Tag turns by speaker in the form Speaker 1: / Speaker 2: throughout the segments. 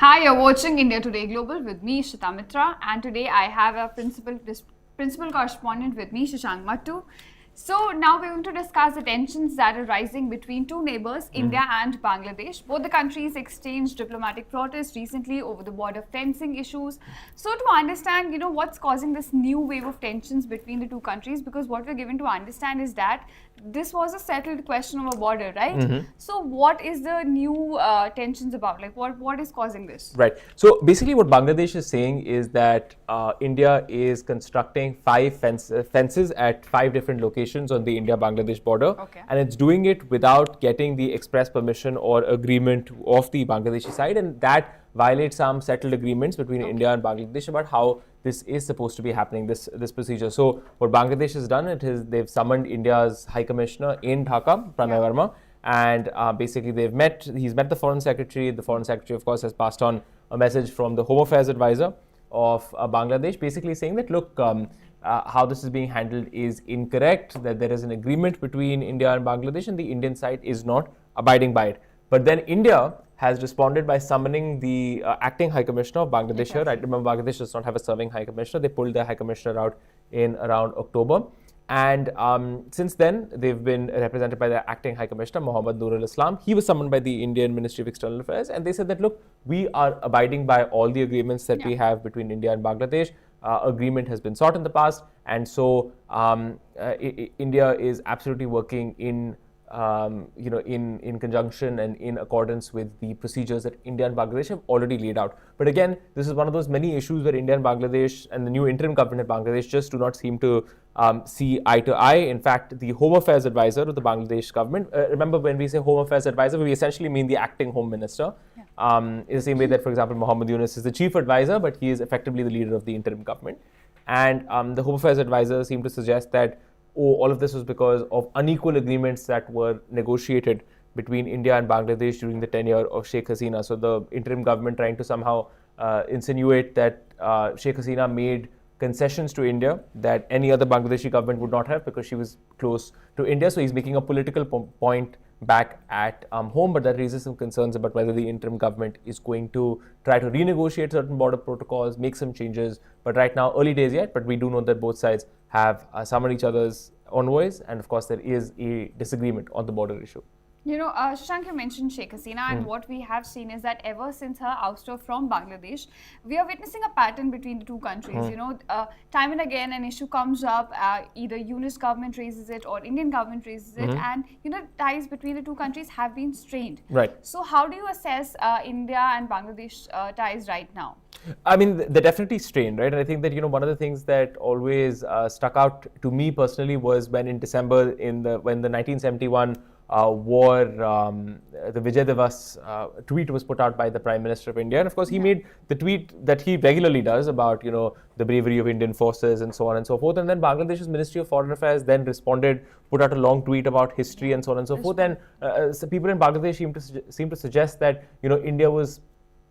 Speaker 1: Hi, you're watching India Today Global with me, Shita Mitra, and today I have a principal correspondent with me, Shashank Mattu. So now we're going to discuss the tensions that are rising between two neighbors, India and Bangladesh. Both the countries exchanged diplomatic protests recently over the border fencing issues. So to understand, what's causing this new wave of tensions between the two countries, because what we're given to understand is that this was a settled question of a border, right? So what is the new tensions about? Like what is causing this?
Speaker 2: Right. So basically what Bangladesh is saying is that India is constructing 5 fences at 5 different locations on the India-Bangladesh border.
Speaker 1: Okay.
Speaker 2: And it's doing it without getting the express permission or agreement of the Bangladeshi side. And that violates some settled agreements between India and Bangladesh about how this is supposed to be happening, this procedure. So what Bangladesh has done, they've summoned India's High Commissioner in Dhaka, Pranay Verma, and basically he's met the Foreign Secretary. The Foreign Secretary, of course, has passed on a message from the Home Affairs Advisor of Bangladesh, basically saying that, look, how this is being handled is incorrect, that there is an agreement between India and Bangladesh and the Indian side is not abiding by it. But then India has responded by summoning the acting High Commissioner of Bangladesh here. I remember Bangladesh does not have a serving High Commissioner. They pulled their High Commissioner out in around October. And since then, they've been represented by the acting High Commissioner, Mohammad Nurul Islam. He was summoned by the Indian Ministry of External Affairs. And they said that, look, we are abiding by all the agreements that we have between India and Bangladesh. Agreement has been sought in the past. And so India is absolutely working in conjunction and in accordance with the procedures that India and Bangladesh have already laid out. But again, this is one of those many issues where India and Bangladesh and the new interim government in Bangladesh just do not seem to see eye to eye. In fact, the Home Affairs Advisor of the Bangladesh government, remember when we say Home Affairs Advisor, we essentially mean the acting Home Minister. In the same way that, for example, Mohammed Yunus is the Chief Advisor, but he is effectively the leader of the interim government. And the Home Affairs Advisor seemed to suggest that all of this was because of unequal agreements that were negotiated between India and Bangladesh during the tenure of Sheikh Hasina. So the interim government trying to somehow insinuate that Sheikh Hasina made concessions to India that any other Bangladeshi government would not have because she was close to India. So he's making a political point back at home, but that raises some concerns about whether the interim government is going to try to renegotiate certain border protocols, make some changes. But right now, early days yet, but we do know that both sides have summoned each other's envoys, and of course there is a disagreement on the border issue.
Speaker 1: Shashank, you mentioned Sheikh Hasina, and what we have seen is that ever since her ouster from Bangladesh, we are witnessing a pattern between the two countries. Time and again an issue comes up, either Yunus government raises it or Indian government raises it, and ties between the two countries have been strained.
Speaker 2: Right.
Speaker 1: So how do you assess India and Bangladesh ties right now?
Speaker 2: I mean, they're definitely strained, right? And I think that, one of the things that always stuck out to me personally was when in December, when the 1971 war, the Vijay Diwas tweet was put out by the Prime Minister of India. And of course, he made the tweet that he regularly does about, the bravery of Indian forces and so on and so forth. And then Bangladesh's Ministry of Foreign Affairs then responded, put out a long tweet about history and so on and so forth. And so people in Bangladesh seem to suggest that, India was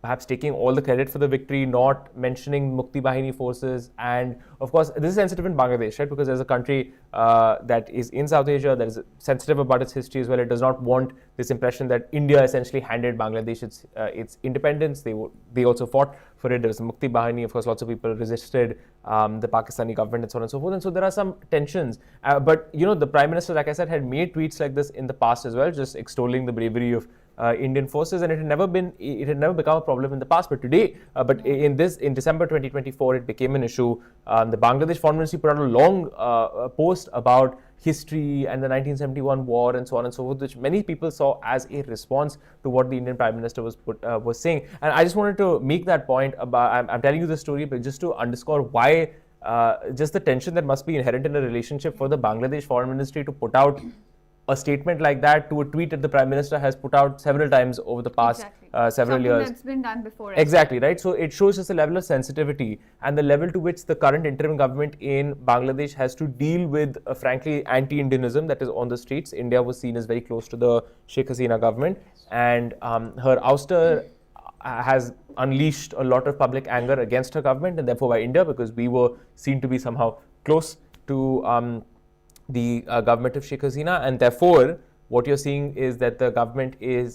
Speaker 2: perhaps taking all the credit for the victory, not mentioning Mukti Bahini forces. And of course, this is sensitive in Bangladesh, right? Because there's a country that is in South Asia that is sensitive about its history as well. It does not want this impression that India essentially handed Bangladesh its independence. They also fought for it. There was a Mukti Bahini. Of course, lots of people resisted the Pakistani government and so on and so forth. And so there are some tensions. But, the Prime Minister, like I said, had made tweets like this in the past as well, just extolling the bravery of Indian forces, and it had never become a problem in the past. But today, in December 2024, it became an issue. The Bangladesh Foreign Ministry put out a long post about history and the 1971 war and so on and so forth, which many people saw as a response to what the Indian Prime Minister was saying. And I just wanted to make that point about. I'm telling you the story, but just to underscore why. Just the tension that must be inherent in a relationship for the Bangladesh Foreign Ministry to put out a statement like that to a tweet that the Prime Minister has put out several times over the past several years.
Speaker 1: That's been done before.
Speaker 2: Exactly, right? So it shows us a level of sensitivity and the level to which the current interim government in Bangladesh has to deal with, frankly, anti-Indianism that is on the streets. India was seen as very close to the Sheikh Hasina government, and her ouster has unleashed a lot of public anger against her government and therefore by India, because we were seen to be somehow close to the government of Sheikh Hasina, and therefore what you're seeing is that the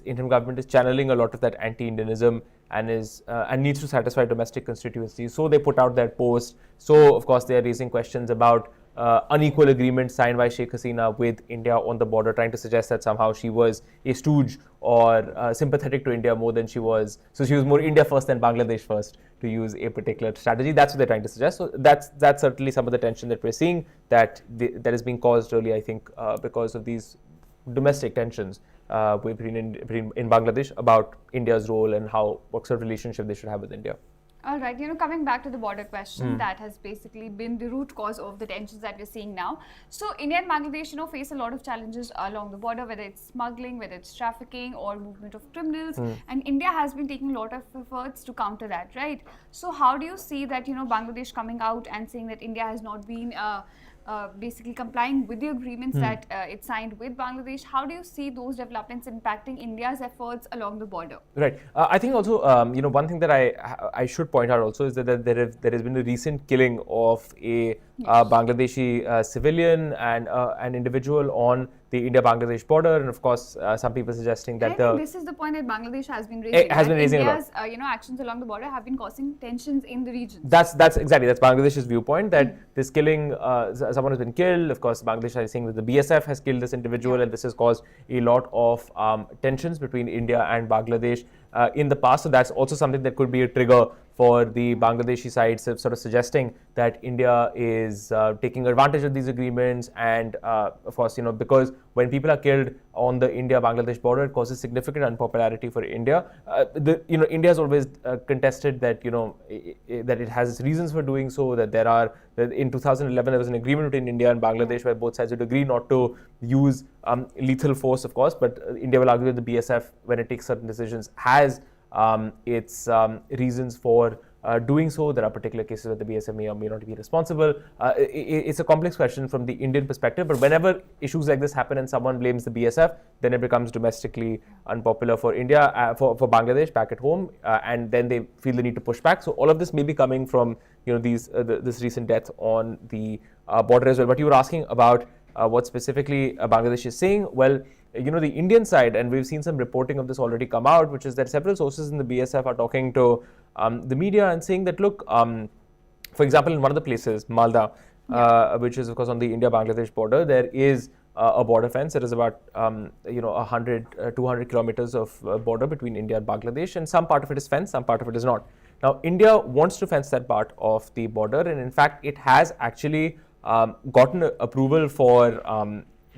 Speaker 2: interim government is channeling a lot of that anti-Indianism and needs to satisfy domestic constituencies. So they put out that post. So of course they are raising questions about unequal agreement signed by Sheikh Hasina with India on the border, trying to suggest that somehow she was a stooge or sympathetic to India more than she was. So she was more India first than Bangladesh first, to use a particular strategy. That's what they're trying to suggest. So that's certainly some of the tension that we're seeing that is being caused really, I think, because of these domestic tensions in Bangladesh about India's role and what sort of relationship they should have with India.
Speaker 1: All right, coming back to the border question, that has basically been the root cause of the tensions that we're seeing now. So India and Bangladesh, face a lot of challenges along the border, whether it's smuggling, whether it's trafficking or movement of criminals. And India has been taking a lot of efforts to counter that, right? So how do you see that, Bangladesh coming out and saying that India has not been basically complying with the agreements that it signed with Bangladesh? How do you see those developments impacting India's efforts along the border?
Speaker 2: Right. I think also, one thing that I should point out also is that there has been a recent killing of a Bangladeshi civilian and an individual on the India-Bangladesh border, and of course, some people suggesting that
Speaker 1: I think this is the point that Bangladesh has been raising. India's, actions along the border have been causing tensions in the region.
Speaker 2: That's Bangladesh's viewpoint, that this killing, someone has been killed. Of course, Bangladesh is saying that the BSF has killed this individual, and this has caused a lot of tensions between India and Bangladesh in the past. So that's also something that could be a trigger for the Bangladeshi side, sort of suggesting that India is taking advantage of these agreements, and of course, because when people are killed on the India-Bangladesh border, it causes significant unpopularity for India. India has always contested that that it has reasons for doing so. That in 2011 there was an agreement between India and Bangladesh where both sides would agree not to use lethal force, of course, but India will argue that the BSF, when it takes certain decisions, has its reasons for doing so. There are particular cases where the BSF may or may not be responsible. It's a complex question from the Indian perspective, but whenever issues like this happen and someone blames the BSF, then it becomes domestically unpopular for India, for Bangladesh back at home, and then they feel the need to push back. So all of this may be coming from this recent death on the border as well. But you were asking about what specifically Bangladesh is saying. Well, the Indian side, and we've seen some reporting of this already come out, which is that several sources in the BSF are talking to the media and saying that, look, for example, in one of the places, Malda, which is of course on the India-Bangladesh border, there is a border fence. There is about 200 kilometers of border between India and Bangladesh, and some part of it is fenced, some part of it is not. Now, India wants to fence that part of the border, and in fact, it has actually gotten approval for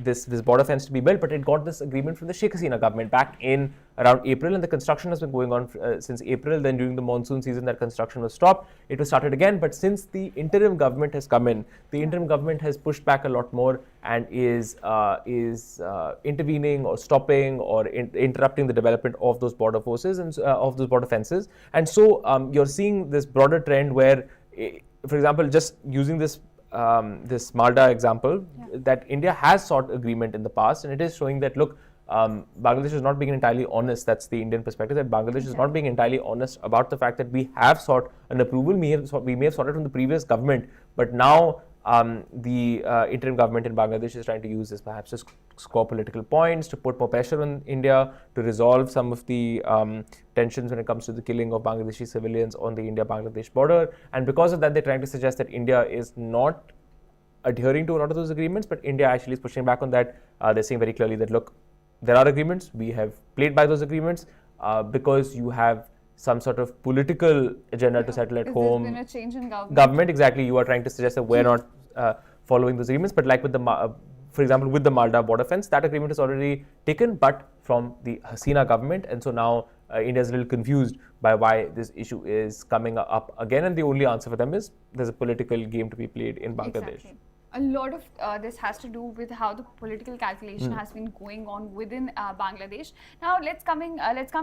Speaker 2: this border fence to be built, but it got this agreement from the Sheikh Hasina government back in around April, and the construction has been going on since April. Then during the monsoon season, that construction was stopped. It was started again, but since the interim government has come in, the interim government has pushed back a lot more and is intervening or stopping or interrupting the development of those border forces and of those border fences. And so you're seeing this broader trend where, for example, just using this Malda example, that India has sought agreement in the past, and it is showing that, look, Bangladesh is not being entirely honest. That's the Indian perspective, that Bangladesh is not being entirely honest about the fact that we have sought an approval. We may have sought it from the previous government, but now the interim government in Bangladesh is trying to use this perhaps to score political points, to put more pressure on India, to resolve some of the tensions when it comes to the killing of Bangladeshi civilians on the India-Bangladesh border. And because of that, they're trying to suggest that India is not adhering to a lot of those agreements, but India actually is pushing back on that. They're saying very clearly that, look, there are agreements, we have played by those agreements, because you have some sort of political agenda to settle at home.
Speaker 1: There's been a change in
Speaker 2: government, exactly. You are trying to suggest that we're not following those agreements, but like with for example, with the Malda border fence, that agreement is already taken, but from the Hasina government, and so now India is a little confused by why this issue is coming up again, and the only answer for them is there's a political game to be played in Bangladesh.
Speaker 1: Exactly. A lot of this has to do with how the political calculation has been going on within Bangladesh. Now let's come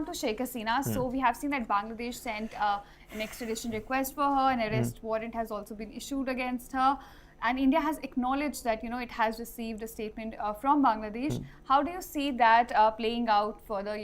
Speaker 1: to Sheikh Hasina. So we have seen that Bangladesh sent an extradition request for her. An arrest warrant has also been issued against her. And India has acknowledged that it has received a statement from Bangladesh. How do you see that playing out further?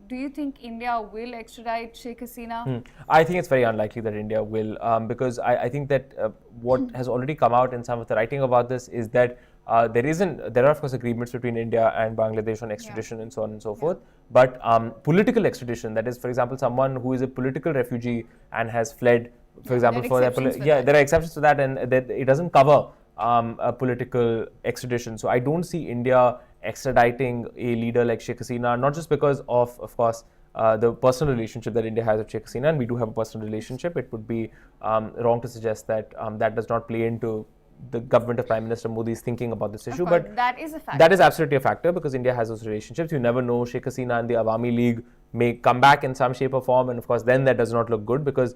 Speaker 1: Do you think India will extradite Sheikh Hasina?
Speaker 2: I think it's very unlikely that India will, because I think that what has already come out in some of the writing about this is that there are of course agreements between India and Bangladesh on extradition and so on and so forth. But political extradition, that is, for example, someone who is a political refugee and has fled, for example, there are exceptions to that, and it doesn't cover a political extradition. So I don't see India extraditing a leader like Sheikh Hasina, not just because of course, the personal relationship that India has with Sheikh Hasina, and we do have a personal relationship. It would be wrong to suggest that that does not play into the government of Prime Minister Modi's thinking about this issue. But
Speaker 1: that is a factor.
Speaker 2: That is absolutely a factor, because India has those relationships. You never know, Sheikh Hasina and the Awami League may come back in some shape or form, and of course then that does not look good, because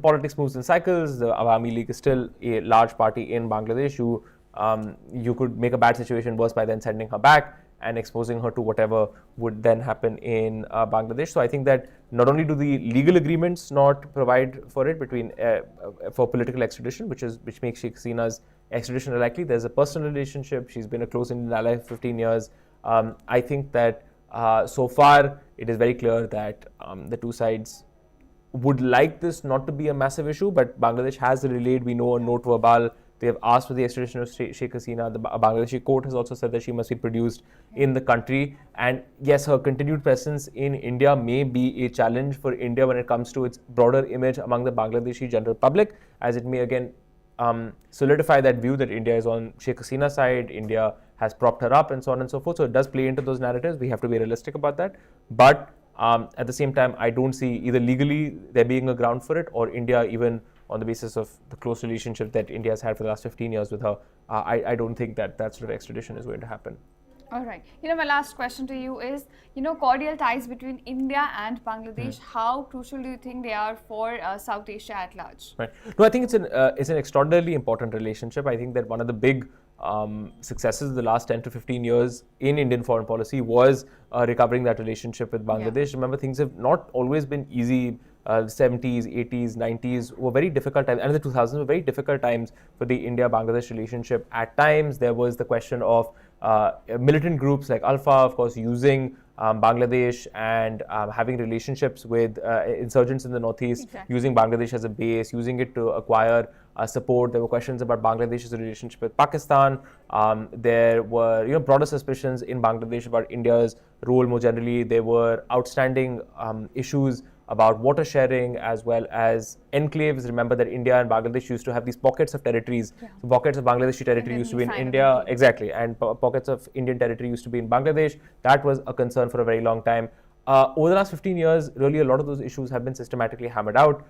Speaker 2: politics moves in cycles. The Awami League is still a large party in Bangladesh. You could make a bad situation worse by then sending her back and exposing her to whatever would then happen in Bangladesh. So I think that not only do the legal agreements not provide for it between for political extradition, which makes Sheikh Hasina's extradition unlikely. There's a personal relationship. She's been a close Indian ally for 15 years. I think that so far it is very clear that the two sides would like this not to be a massive issue, but Bangladesh has relayed, we know, a note verbal. They have asked for the extradition of Sheikh Hasina. The Bangladeshi court has also said that she must be produced in the country. And yes, her continued presence in India may be a challenge for India when it comes to its broader image among the Bangladeshi general public, as it may again solidify that view that India is on Sheikh Hasina's side, India has propped her up, and so on and so forth. So it does play into those narratives. We have to be realistic about that. But at the same time, I don't see either legally there being a ground for it, or India, even on the basis of the close relationship that India has had for the last 15 years with her, I don't think that sort of extradition is going to happen.
Speaker 1: All right. My last question to you is, cordial ties between India and Bangladesh, how crucial do you think they are for South Asia at large?
Speaker 2: Right. No, I think it's an extraordinarily important relationship. I think that one of the big successes of the last 10 to 15 years in Indian foreign policy was recovering that relationship with Bangladesh. Remember, things have not always been easy. The 70s, 80s, 90s were very difficult times, and the 2000s were very difficult times for the India-Bangladesh relationship. At times, there was the question of militant groups like Alpha, of course, using Bangladesh and having relationships with insurgents in the northeast, using Bangladesh as a base, using it to acquire support. There were questions about Bangladesh's relationship with Pakistan. There were broader suspicions in Bangladesh about India's role more generally. There were outstanding issues about water sharing as well as enclaves. Remember that India and Bangladesh used to have these pockets of territories. So pockets of Bangladeshi territory used to be in India, exactly, and pockets of Indian territory used to be in Bangladesh. That was a concern for a very long time. Over the last 15 years, really a lot of those issues have been systematically hammered out.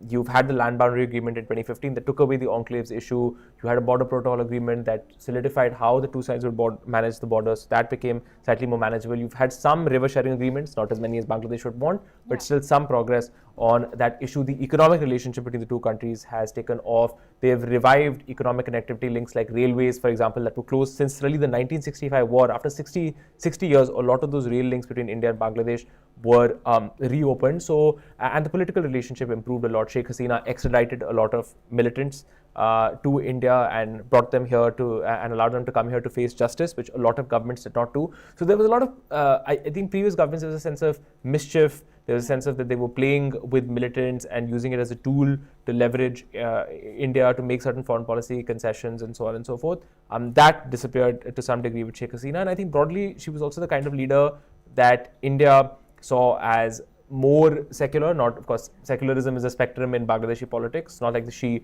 Speaker 2: You've had the land boundary agreement in 2015 that took away the enclaves issue. You had a border protocol agreement that solidified how the two sides would manage the borders. That became slightly more manageable. You've had some river sharing agreements, not as many as Bangladesh would want, but still some progress on that issue. The economic relationship between the two countries has taken off. They've revived economic connectivity links like railways, for example, that were closed since really the 1965 war. After 60 years, a lot of those rail links between India and Bangladesh were reopened. So, and the political relationship improved a lot. Sheikh Hasina extradited a lot of militants to India and brought them here and allowed them to come here to face justice, which a lot of governments did not do. So there was a lot of, I think previous governments, there was a sense of mischief. There was a sense of that they were playing with militants and using it as a tool to leverage India to make certain foreign policy concessions and so on and so forth. That disappeared to some degree with Sheikh Hasina. And I think broadly, she was also the kind of leader that India saw as more secular. Not, of course, secularism is a spectrum in Bangladeshi politics. Not like she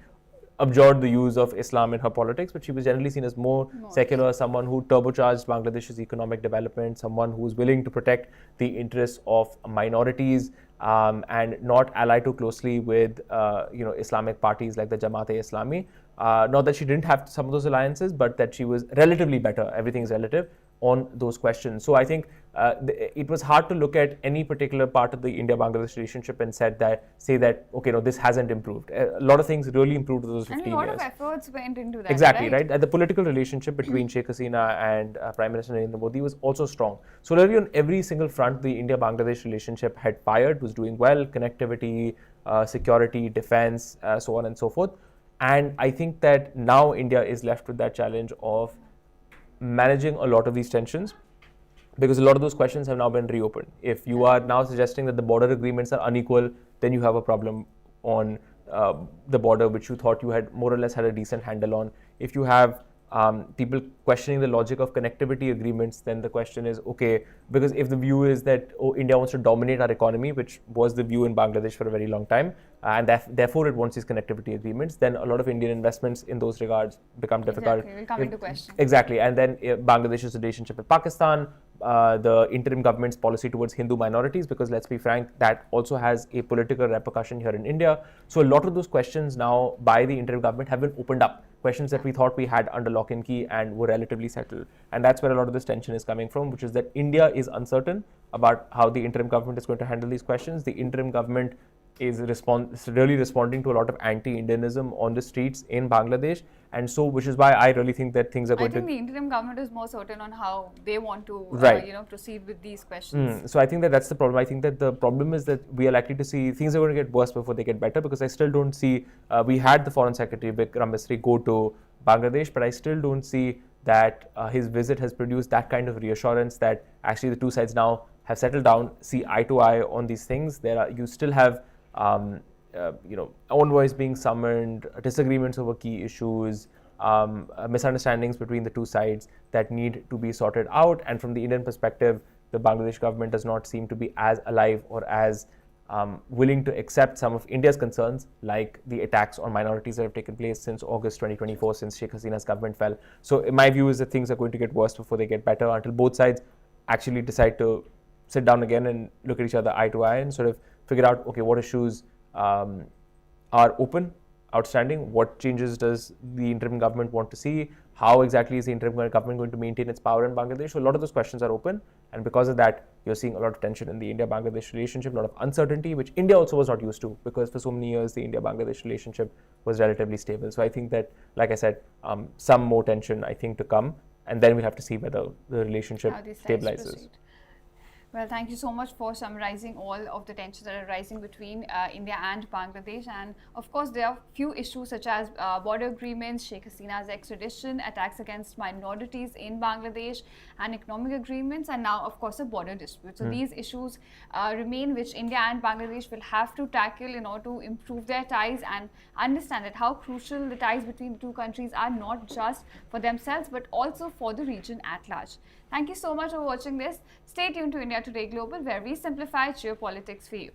Speaker 2: abjured the use of Islam in her politics, but she was generally seen as more secular, someone who turbocharged Bangladesh's economic development, someone who was willing to protect the interests of minorities and not ally too closely with Islamic parties like the Jamaat-e-Islami. Not that she didn't have some of those alliances, but that she was relatively better. Everything is relative on those questions. So I think it was hard to look at any particular part of the India-Bangladesh relationship and say that okay, no, this hasn't improved. A lot of things really improved those 15 years.
Speaker 1: And a lot of efforts went into that.
Speaker 2: Exactly, right? And the political relationship between Sheikh Hasina and Prime Minister Narendra Modi was also strong. So really on every single front, the India-Bangladesh relationship had fired, was doing well, connectivity, security, defense, so on and so forth. And I think that now India is left with that challenge of managing a lot of these tensions, because a lot of those questions have now been reopened. If you are now suggesting that the border agreements are unequal, then you have a problem on the border, which you thought you had more or less had a decent handle on. If you have people questioning the logic of connectivity agreements, then the question is, okay, because if the view is that, oh, India wants to dominate our economy, which was the view in Bangladesh for a very long time, and therefore it wants these connectivity agreements, then a lot of Indian investments in those regards become difficult.
Speaker 1: Exactly, will come into question.
Speaker 2: Exactly, and then Bangladesh's relationship with Pakistan, the interim government's policy towards Hindu minorities, because let's be frank, that also has a political repercussion here in India. So a lot of those questions now by the interim government have been opened up, questions that we thought we had under lock and key and were relatively settled. And that's where a lot of this tension is coming from, which is that India is uncertain about how the interim government is going to handle these questions. The interim government is really responding to a lot of anti-Indianism on the streets in Bangladesh, and so which is why I really think that things are going to.
Speaker 1: I think the interim government is more certain on how they want to, proceed with these questions.
Speaker 2: So I think that that's the problem. I think that the problem is that we are likely to see things are going to get worse before they get better, because I still don't see. We had the Foreign Secretary Vikram Misri go to Bangladesh, but I still don't see that his visit has produced that kind of reassurance that actually the two sides now have settled down, see eye to eye on these things. You still have envoys being summoned, disagreements over key issues, misunderstandings between the two sides that need to be sorted out. And from the Indian perspective, the Bangladesh government does not seem to be as alive or as willing to accept some of India's concerns, like the attacks on minorities that have taken place since August 2024, since Sheikh Hasina's government fell. So in my view is that things are going to get worse before they get better, until both sides actually decide to sit down again and look at each other eye to eye and sort of figure out, okay, what issues are open, outstanding, what changes does the interim government want to see, how exactly is the interim government going to maintain its power in Bangladesh. So a lot of those questions are open, and because of that, you're seeing a lot of tension in the India-Bangladesh relationship, a lot of uncertainty, which India also was not used to, because for so many years the India-Bangladesh relationship was relatively stable. So I think that, like I said, some more tension I think to come, and then we'll have to see whether the relationship stabilizes.
Speaker 1: Well, thank you so much for summarizing all of the tensions that are rising between India and Bangladesh. And of course, there are few issues such as border agreements, Sheikh Hasina's extradition, attacks against minorities in Bangladesh, and economic agreements, and now, of course, a border dispute. So these issues remain, which India and Bangladesh will have to tackle in order to improve their ties and understand that how crucial the ties between the two countries are, not just for themselves, but also for the region at large. Thank you so much for watching this. Stay tuned to India Today Global, where we simplify geopolitics for you.